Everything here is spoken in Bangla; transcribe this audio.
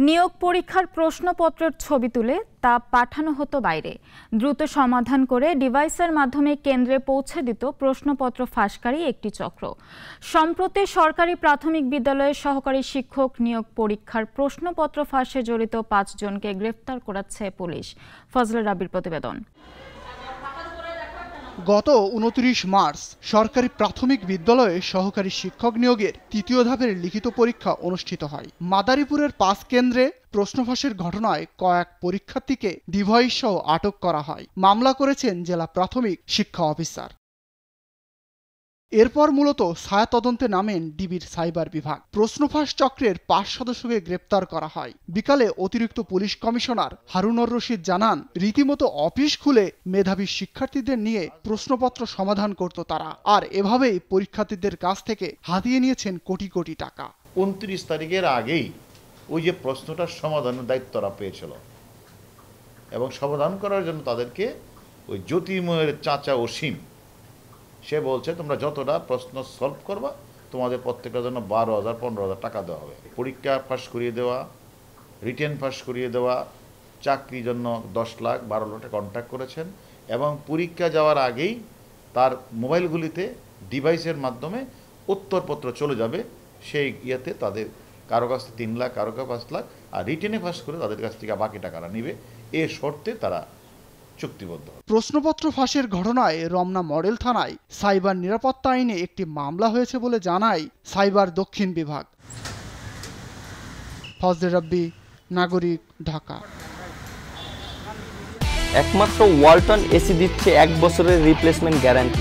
নিয়োগ পরীক্ষার প্রশ্নপত্রের ছবি তুলে তা পাঠানো হতো বাইরে। দ্রুত সমাধান করে ডিভাইসের মাধ্যমে কেন্দ্রে পৌঁছে দিত প্রশ্নপত্র ফাঁসকারী একটি চক্র। সম্প্রতি সরকারি প্রাথমিক বিদ্যালয়ের সহকারী শিক্ষক নিয়োগ পরীক্ষার প্রশ্নপত্র ফাঁসে জড়িত 5 জনকে গ্রেফতার করেছে পুলিশ। ফজলে রাব্বির প্রতিবেদন। গত 29 মার্চ সরকারি প্রাথমিক বিদ্যালয়ে সহকারী শিক্ষক নিয়োগের তৃতীয় ধাপের লিখিত পরীক্ষা অনুষ্ঠিত হয়। মাদারীপুরের 5 কেন্দ্রে প্রশ্ন ফাঁসের ঘটনায় কয়েক পরীক্ষার্থীকে ডিভাইস সহ আটক করা হয়। মামলা করেছেন জেলা প্রাথমিক শিক্ষা অফিসার। এরপর মূলত ছায়া তদন্তে নামেন ডিবির সাইবার বিভাগ। প্রশ্নফাঁস চক্রের 5 সদস্যকে গ্রেপ্তার করা হয়। বিকালে অতিরিক্ত পুলিশ কমিশনার হারুনুর রশিদ জানান, রীতিমতো অফিস খুলে মেধাবী শিক্ষার্থীদের নিয়ে প্রশ্নপত্র সমাধান করত তারা, আর এভাবেই পরীক্ষার্থীদের কাছ থেকে হাতিয়ে নিয়েছেন কোটি কোটি টাকা। 29 তারিখের আগেই ওই যে প্রশ্নটার সমাধানের দায়িত্ব তারা পেয়েছিল এবং সমাধান করার জন্য তাদেরকে ওই জ্যোতির্ময়ের চাচা অসীম সে বলছে, তোমরা যতটা প্রশ্ন সলভ করবা তোমাদের প্রত্যেকটার জন্য 12,000 15,000 টাকা দেওয়া হবে। পরীক্ষা পাস করিয়ে দেওয়া, রিটেন পাস করিয়ে দেওয়া, চাকরির জন্য 10 লাখ 12 লাখ টাকা কন্ট্যাক্ট করেছেন এবং পরীক্ষা যাওয়ার আগেই তার মোবাইলগুলিতে ডিভাইসের মাধ্যমে উত্তরপত্র চলে যাবে। সেই ইয়েতে তাদের কারো কাছ থেকে 3 লাখ, কারো কাছে 5 লাখ, আর রিটেনে পাস করে তাদের কাছ থেকে বাকি টাকাটা নিবে। এ শর্তে তারা চুক্তিবদ্ধ। প্রশ্নপত্র ফাঁসের ঘটনায় রমনা মডেল থানায় সাইবার নিরাপত্তা আইনে একটি মামলা হয়েছে বলে জানায় সাইবার দক্ষিণ বিভাগ। ফজলে রাব্বি, নাগরিক, ঢাকা। একমাত্র ওয়ালটন এসি দিচ্ছে 1 বছরের রিপ্লেসমেন্ট গ্যারান্টি।